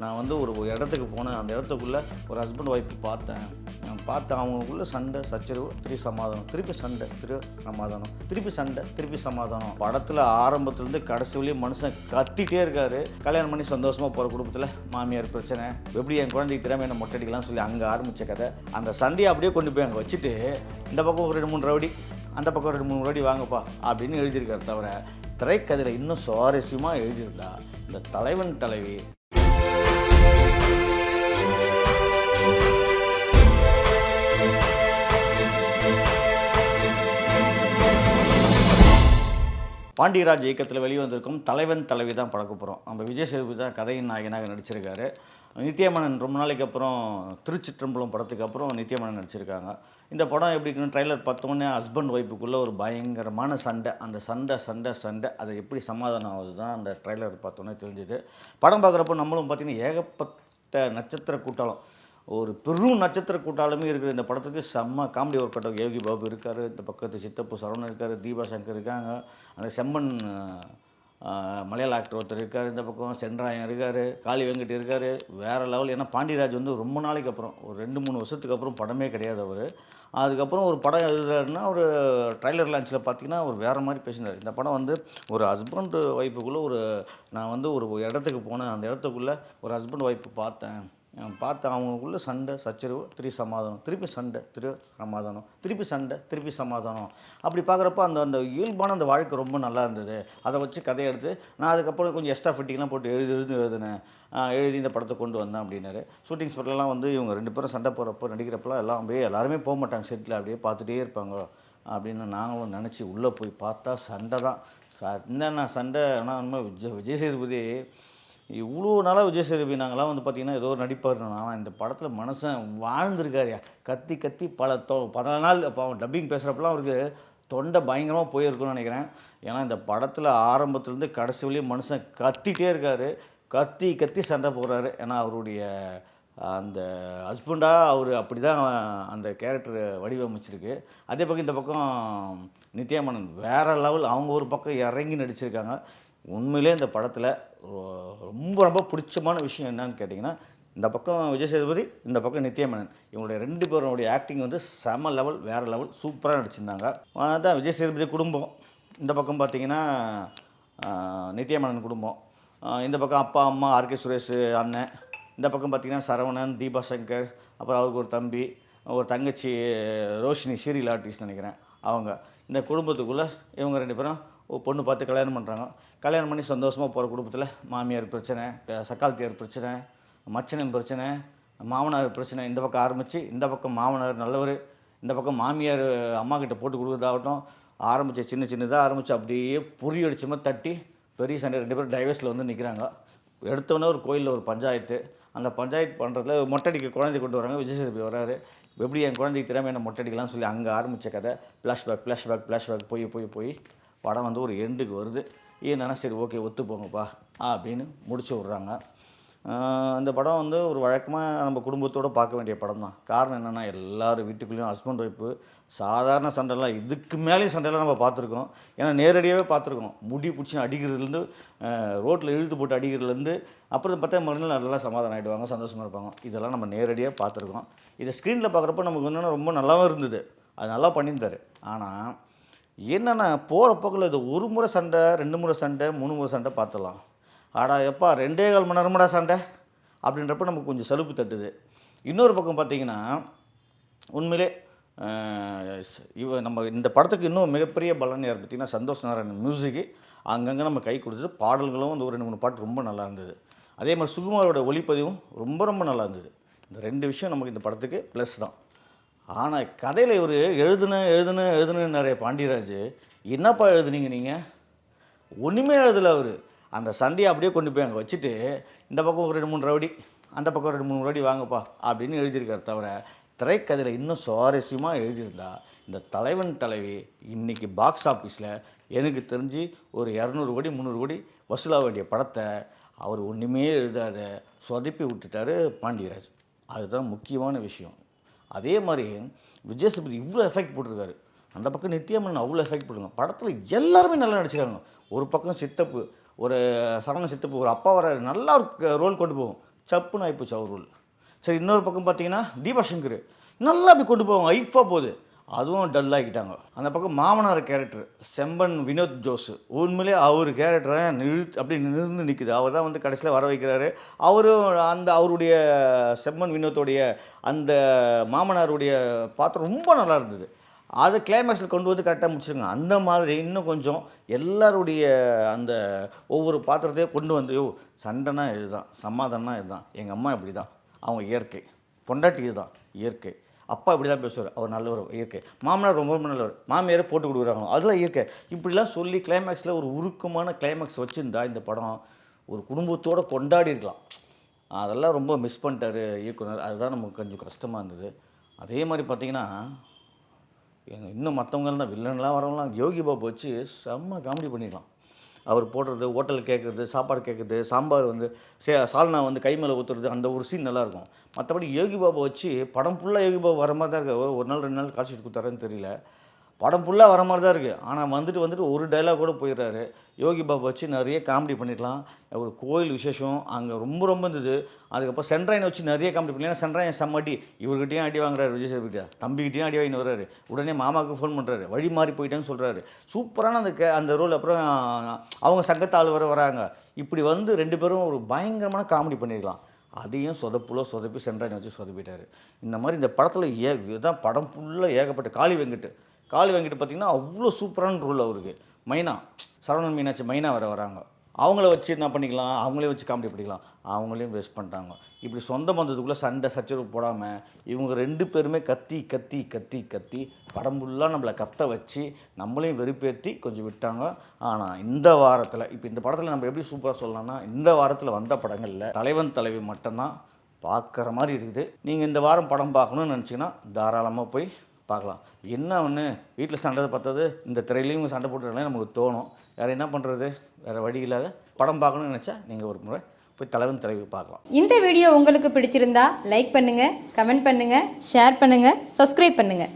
நான் வந்து ஒரு இடத்துக்கு போனேன். அந்த இடத்துக்குள்ள ஒரு ஹஸ்பண்ட் ஒய்ஃப் பார்த்தேன். பார்த்து அவங்களுக்குள்ள சண்டை, சச்சரவு, திருப்பி சமாதானம், திருப்பி சண்டை, சமாதானம், திருப்பி சண்டை, திருப்பி சமாதானம். படத்தில் ஆரம்பத்துலேருந்து கடைசி வரையும் மனுஷன் கத்திட்டே இருக்காரு. கல்யாணம் பண்ணி சந்தோஷமாக போகிற குடும்பத்தில் மாமியார் பிரச்சனை, எப்படி என் குழந்தைக்கு திறமை என்ன மொட்டடிக்கலாம் சொல்லி அங்கே ஆரம்பித்த கதை. அந்த சண்டையை அப்படியே கொண்டு போய் அங்கே வச்சுட்டு இந்த பக்கம் ஒரு 2-3 ரவுடி, அந்த பக்கம் 2-3 ரவுடி வாங்கப்பா அப்படின்னு எழுதியிருக்காரு. தவிர திரைக்கதையில் இன்னும் சுவாரஸ்யமாக எழுதியிருந்தா இந்த தலைவன் தலைவி பாண்டியராஜ் இயக்கத்தில் வெளிவந்திருக்கும் தலைவன் தலைவி தான் பழக்க போகிறோம். நம்ம விஜய் சேதுபதி தான் கதையின் நாயகனாக நடிச்சிருக்காரு. நித்யமேனன் ரொம்ப நாளைக்கு அப்புறம் திருச்சிற்றம்பலம் படத்துக்கு அப்புறம் நித்யமேனன் நடிச்சிருக்காங்க. இந்த படம் எப்படி இருக்குன்னு ட்ரைலர் பார்த்தோன்னே ஹஸ்பண்ட் ஒய்ஃபுக்குள்ளே ஒரு பயங்கரமான சண்டை, அந்த சண்டை அதை எப்படி சமாதானம் ஆகுது தான் அந்த ட்ரைலர் பார்த்தோன்னே தெரிஞ்சுது. படம் பார்க்குறப்போ நம்மளும் பார்த்திங்கன்னா ஏகப்பட்ட நட்சத்திர கூட்டாளம், ஒரு பெரும் நட்சத்திர கூட்டாளமே இருக்குது இந்த படத்துக்கு. செம்ம comedy work out. Yogi Babu இருக்கார், இந்த பக்கத்து சித்தப்பு சரவணன் இருக்கார், தீபா சங்கர் இருக்காங்க, அந்த செம்மன் மலையாள ஆக்டர் ஒருத்தர் இருக்கார், இந்த பக்கம் சென்றாயன் இருக்கார், காளி வெங்கட் இருக்கார். வேறு லெவல். ஏன்னா பாண்டியராஜ் வந்து ரொம்ப நாளைக்கு அப்புறம் ஒரு 2-3 வருஷத்துக்கு அப்புறம் படமே கிடையாது அவர். அதுக்கப்புறம் ஒரு படம் எழுதுறாருன்னா ஒரு ட்ரைலர் லான்ச்சில் பார்த்தீங்கன்னா ஒரு வேறு மாதிரி பேசினார். இந்த படம் வந்து ஒரு ஹஸ்பண்ட் ஒய்ஃபுக்குள்ளே நான் வந்து ஒரு இடத்துக்கு போனேன். அந்த இடத்துக்குள்ளே ஒரு ஹஸ்பண்ட் ஒய்ஃப் பார்த்தேன். பார்த்து அவங்களுக்குள்ள சண்டை, சச்சரவு, திருப்பி சமாதானம், திருப்பி சண்டை, சமாதானம், திருப்பி சண்டை, திருப்பி சமாதானம். அப்படி பார்க்குறப்ப அந்த இயல்பான அந்த வாழ்க்கை ரொம்ப நல்லா இருந்தது. அதை வச்சு கதையை எடுத்து நான் அதுக்கப்புறம் கொஞ்சம் எக்ஸ்ட்ரா ஃபிட்டிங்லாம் போட்டு எழுதினேன். எழுதி இந்த படத்தை கொண்டு வந்தேன் அப்படின்னாரு. ஷூட்டிங் ஸ்பாட்லாம் வந்து இவங்க 2 பேரும் சண்டை போகிறப்போ நடிக்கிறப்பெல்லாம் எல்லாம் அப்படியே எல்லாருமே போக மாட்டாங்க செட்டில், அப்படியே பார்த்துட்டே இருப்பாங்க அப்படின்னு நாங்களும் நினச்சி உள்ளே போய் பார்த்தா சண்டை தான். என்னென்ன சண்டை. ஆனால் விஜய் சேதுபதி இவ்வளோ நாளாக விஜய் சேதுபதி நாங்களாம் வந்து பார்த்திங்கன்னா ஏதோ ஒரு நடிப்பார். ஆனால் இந்த படத்தில் மனுஷன் வாழ்ந்துருக்காருயா. கத்தி கத்தி பல நாள் அப்போ அவன் டப்பிங் பேசுகிறப்பெல்லாம் அவருக்கு தொண்டை பயங்கரமாக போயிருக்குன்னு நினைக்கிறேன். ஏன்னா இந்த படத்தில் ஆரம்பத்துலேருந்து கடைசி வரையும் மனுஷன் கத்திகிட்டே இருக்கார். கத்தி கத்தி சண்டை போடுறாரு. ஏன்னா அவருடைய அந்த ஹஸ்பண்டாக அவர் அப்படி தான் அந்த கேரக்டர் வடிவமைச்சிருக்கு. அதே பக்கம் இந்த பக்கம் நித்யமேனன் வேறு லெவல். அவங்க ஒரு பக்கம் இறங்கி நடிச்சிருக்காங்க. உண்மையிலே இந்த படத்தில் ரொம்ப பிடிச்சமான விஷயம் என்னன்னு கேட்டிங்கன்னா, இந்த பக்கம் விஜய் சேதுபதி, இந்த பக்கம் நித்யமேனன், இவங்களுடைய 2 பேருடைய ஆக்டிங் வந்து செம லெவல், வேறு லெவல், சூப்பராக நடிச்சிருந்தாங்க. அதான் விஜய் சேதுபதி குடும்பம். இந்த பக்கம் பார்த்திங்கன்னா நித்யமேனன் குடும்பம். இந்த பக்கம் அப்பா அம்மா ஆர்கே சுரேஷ் அண்ணன். இந்த பக்கம் பார்த்திங்கன்னா சரவணன், தீபா சங்கர், அப்புறம் அவருக்கு ஒரு தம்பி, ஒரு தங்கச்சி ரோஷினி, சீரியல் ஆர்டிஸ்ட் நினைக்கிறேன் அவங்க. இந்த குடும்பத்துக்குள்ளே இவங்க 2 பேரும் பொண்ணு பார்த்து கல்யாணம் பண்ணுறாங்க. கல்யாணம் பண்ணி சந்தோஷமாக போகிற குடும்பத்தில் மாமியார் பிரச்சனை, சக்காலத்தியார் பிரச்சனை, மச்சனன் பிரச்சனை, மாமனார் பிரச்சனை. இந்த பக்கம் ஆரம்பித்து இந்த பக்கம் மாமனார் நல்லவர், இந்த பக்கம் மாமியார் அம்மா கிட்ட போட்டு கொடுக்குறதாகட்டும், ஆரம்பித்து சின்னதாக ஆரம்பித்து அப்படியே பொறி அடிச்ச மாதிரி தட்டி பெரிய சண்டை. 2 பேரும் டைவர்ஸில் வந்து நிற்கிறாங்க. எடுத்தோன்னே ஒரு கோயிலில் ஒரு பஞ்சாயத்து. அந்த பஞ்சாயத்து பண்ணுறதுல மொட்டடிக்க குழந்தை கொண்டு வராங்க. விஜய் சேதுபதி வராரு. எப்படி என் குழந்தைக்கு திறமை என்ன மொட்டடிக்கலாம் சொல்லி அங்கே ஆரம்பித்த கதை. ஃப்ளாஷ்பேக் போய் படம் வந்து ஒரு எண்டுக்கு வருது. ஏன்னா சரி ஓகே ஒத்து போங்கப்பா அப்படின்னு முடிச்சு விட்றாங்க. இந்த படம் வந்து ஒரு வழக்கமாக நம்ம குடும்பத்தோடு பார்க்க வேண்டிய படம் தான். காரணம் என்னென்னா எல்லாரும் வீட்டுக்குள்ளேயும் ஹஸ்பண்ட் ஒய்ஃபு சாதாரண சண்டைலாம், இதுக்கு மேலேயும் சண்டைலாம் நம்ம பார்த்துருக்கோம். ஏன்னா நேரடியாகவே பார்த்துருக்கோம். முடி பிடிச்சி அடிக்கிறதுலேருந்து, ரோட்டில் இழுத்து போட்டு அடிக்கிறதுலேருந்து, அப்புறம் பார்த்தா மறுநாள் நல்லா சமாதானம் ஆகிடுவாங்க, சந்தோஷமாக இருப்பாங்க. இதெல்லாம் நம்ம நேரடியாக பார்த்துருக்கோம். இதை ஸ்க்ரீனில் பார்க்குறப்ப நமக்கு என்னென்னா ரொம்ப நல்லாவும் இருந்தது. அது நல்லா பண்ணியிருந்தார். ஆனால் என்னென்னா போகிற போக்கில் இது 1 முறை சண்டை, 2 முறை சண்டை, 3 முறை சண்டை பார்த்துடலாம். ஆடா எப்பா 2.25 மணி நேரமாடா சண்டை அப்படின்றப்ப நமக்கு கொஞ்சம் சலுப்பு தட்டுது. இன்னொரு பக்கம் பார்த்திங்கன்னா உண்மையிலே நம்ம இந்த படத்துக்கு இன்னும் மிகப்பெரிய பலன் யார் பார்த்திங்கன்னா சந்தோஷ் நாராயணன் மியூசிக்கு அங்கங்கே நம்ம கை கொடுத்தது. பாடல்களும் வந்து ஒரு 2-3 பாட்டு ரொம்ப நல்லா இருந்தது. அதே மாதிரி சுகுமாரோட ஒளிப்பதிவும் ரொம்ப நல்லா இருந்தது. இந்த 2 விஷயம் நமக்கு இந்த படத்துக்கு ப்ளஸ் தான். ஆனால் கதையில் இவர் எழுதுன நிறைய பாண்டியராஜ் என்னப்பா எழுதுனீங்க நீங்கள்? ஒன்றுமே எழுதலை அவர். அந்த சண்டையை அப்படியே கொண்டு போய் அங்கே வச்சுட்டு இந்த பக்கம் ஒரு 2-3 ரவுடி, அந்த பக்கம் 2-3 ரவுடி வாங்கப்பா அப்படின்னு எழுதியிருக்காரு. தவிர திரைக்கதையில் இன்னும் சுவாரஸ்யமாக எழுதியிருந்தா இந்த தலைவன் தலைவி இன்றைக்கி பாக்ஸ் ஆஃபீஸில் எனக்கு தெரிஞ்சு ஒரு 200 கோடி 300 கோடி வசூலாக வேண்டிய படத்தை அவர் ஒன்றுமே எழுதாத சொதப்பி விட்டுட்டார் பாண்டியராஜ். அதுதான் முக்கியமான விஷயம். அதே மாதிரி விஜய் சேதுபதி இவ்வளோ எஃபெக்ட் போட்டிருக்காரு. அந்த பக்கம் நித்யமேனன் அவ்வளோ எஃபெக்ட் போட்டுருக்காங்க. படத்தில் எல்லாருமே நல்லா நடிச்சிருக்காங்க. ஒரு பக்கம் சித்தப்பு, ஒரு சரவண சித்தப்பு, ஒரு அப்பா வர நல்லா ஒரு ரோல் கொண்டு போகும். சப்புன்னு ஆகிப்போச்சு அவர் ரோல். சரி, இன்னொரு பக்கம் பார்த்தீங்கன்னா தீபாசங்கர் நல்லா அப்படி கொண்டு போவாங்க, ஐஃபாக போகுது, அதுவும் டல்லாகிட்டாங்க. அந்த பக்கம் மாமனார் கேரக்டர் செம்பன் வினோத் ஜோஸ், உண்மையிலே அவர் கேரக்டரை அப்படி நிறுந்து நிற்குது. அவர் தான் வந்து கடைசியில் வர வைக்கிறாரு. அவரும் அவருடைய செம்பன் வினோத்தோடைய அந்த மாமனாருடைய பாத்திரம் ரொம்ப நல்லா இருந்தது. அதை கிளைமேக்ஸில் கொண்டு வந்து கரெக்டாக முடிச்சுருங்க. அந்த மாதிரி இன்னும் கொஞ்சம் எல்லாருடைய அந்த ஒவ்வொரு பாத்திரத்தையும் கொண்டு வந்து, சண்டைனா இதுதான், சமாதானம்னா இதுதான், எங்கள் அம்மா இப்படி தான், அவங்க இயற்கை, பொண்டாட்டி இதுதான் இயற்கை, அப்பா இப்படி தான் பேசுவார், அவர் நல்லவர் இயற்கை, மாமனார் ரொம்ப ரொம்ப நல்லவர், மாமியாரை போட்டு கொடுக்குறாங்க, அதெல்லாம் இயற்கை, இப்படிலாம் சொல்லி கிளைமேக்ஸில் ஒரு உருக்கமான கிளைமேக்ஸ் வச்சுருந்தா இந்த படம் ஒரு குடும்பத்தோடு கொண்டாடி இருக்கலாம். அதெல்லாம் ரொம்ப மிஸ் பண்ணிட்டார் இயக்குனர். அதுதான் நமக்கு கொஞ்சம் கஷ்டமாக இருந்தது. அதே மாதிரி பார்த்திங்கன்னா இன்னும் மற்றவங்க தான் வில்லன்லாம் வரவங்களாம் யோகி பாபு வச்சு செம்ம காமெடி பண்ணிடலாம். அவர் போடுறது, ஹோட்டல் கேட்குறது, சாப்பாடு கேட்குறது, சாம்பார் வந்து சால்னா வந்து கை மேலே ஊற்றுறது, அந்த ஒரு சீன் நல்லாயிருக்கும். மற்றபடி யோகி பாபு வச்சு படம் ஃபுல்லாக யோகி பாபு வர மாதிரி தான் இருக்குது. ஒரு நாள் 2 நாள் கால் ஷீட் கொடுத்தாருன்னு தெரியல, படம் ஃபுல்லாக வர மாதிரி தான் இருக்குது. ஆனால் வந்துட்டு ஒரு டைலாக் கூட போயிடுறாரு. யோகி பாபு வச்சு நிறைய காமெடி பண்ணிடலாம். ஒரு கோயில் விசேஷம் அங்கே ரொம்ப இருந்தது. அதுக்கப்புறம் சென்ட்ராயனை வச்சு நிறைய காமெடி பண்ணி, ஏன்னா சென்ட்ராயன் செம்மடி, இவர்கிட்டையும் அடி வாங்குறாரு, விஜய் சேதுபதியா தம்பிக்கிட்டையும் அடி வாங்கின்னு வர்றாரு. உடனே மாமாவுக்கு ஃபோன் பண்ணுறாரு, வழி மாறி போயிட்டேன்னு சொல்கிறாரு. சூப்பரான அந்த ரோல். அப்புறம் அவங்க சங்கத்தாள் வராங்க. இப்படி வந்து 2 பேரும் ஒரு பயங்கரமான காமெடி பண்ணிடலாம். அதையும் சொதப்பி சென்ட்ராயனை வச்சு சொதப்பிட்டார். இந்த மாதிரி இந்த படத்தில் இதுதான் படம் ஃபுல்லாக ஏகப்பட்ட காளி வெங்கட் பார்த்திங்கன்னா அவ்வளோ சூப்பரான ரோல் அவருக்கு. மைனா, சரவணன் மீனாட்சி மைனா வராங்க. அவங்கள வச்சு என்ன பண்ணிக்கலாம், அவங்களே வச்சு காமெடி பண்ணிக்கலாம், அவங்களையும் வேஸ்ட் பண்ணிட்டாங்க. இப்படி சொந்த பந்தத்துக்குள்ளே சண்டை சச்சரவு போடாமல் இவங்க 2 பேருமே கத்தி படம் ஃபுல்லாக நம்மளை கத்த வச்சு நம்மளையும் வெறுப்பேற்றி கொஞ்சம் விட்டாங்க. ஆனால் இந்த வாரத்தில் இப்போ இந்த படத்தில் நம்ம எப்படி சூப்பராக சொல்லலாம்னா, இந்த வாரத்தில் வந்த படங்களில் தலைவன் தலைவி மட்டும்தான் பார்க்குற மாதிரி இருக்குது. நீங்கள் இந்த வாரம் படம் பார்க்கணுன்னு நினச்சிங்கன்னா தாராளமாக போய் பார்க்கலாம். என்ன ஒன்று வீட்டில் சண்டை பார்த்தது இந்த திரையிலையும் சண்டை போட்டுருக்கலாம் நமக்கு தோணும். வேறு என்ன பண்ணுறது, வேறு வழி இல்லாத படம் பார்க்கணும்னு நினச்சா நீங்கள் ஒரு முறை போய் தலைவன் தலைவி பார்க்கலாம். இந்த வீடியோ உங்களுக்கு பிடிச்சிருந்தா லைக் பண்ணுங்கள், கமெண்ட் பண்ணுங்கள், ஷேர் பண்ணுங்கள், சப்ஸ்கிரைப் பண்ணுங்கள்.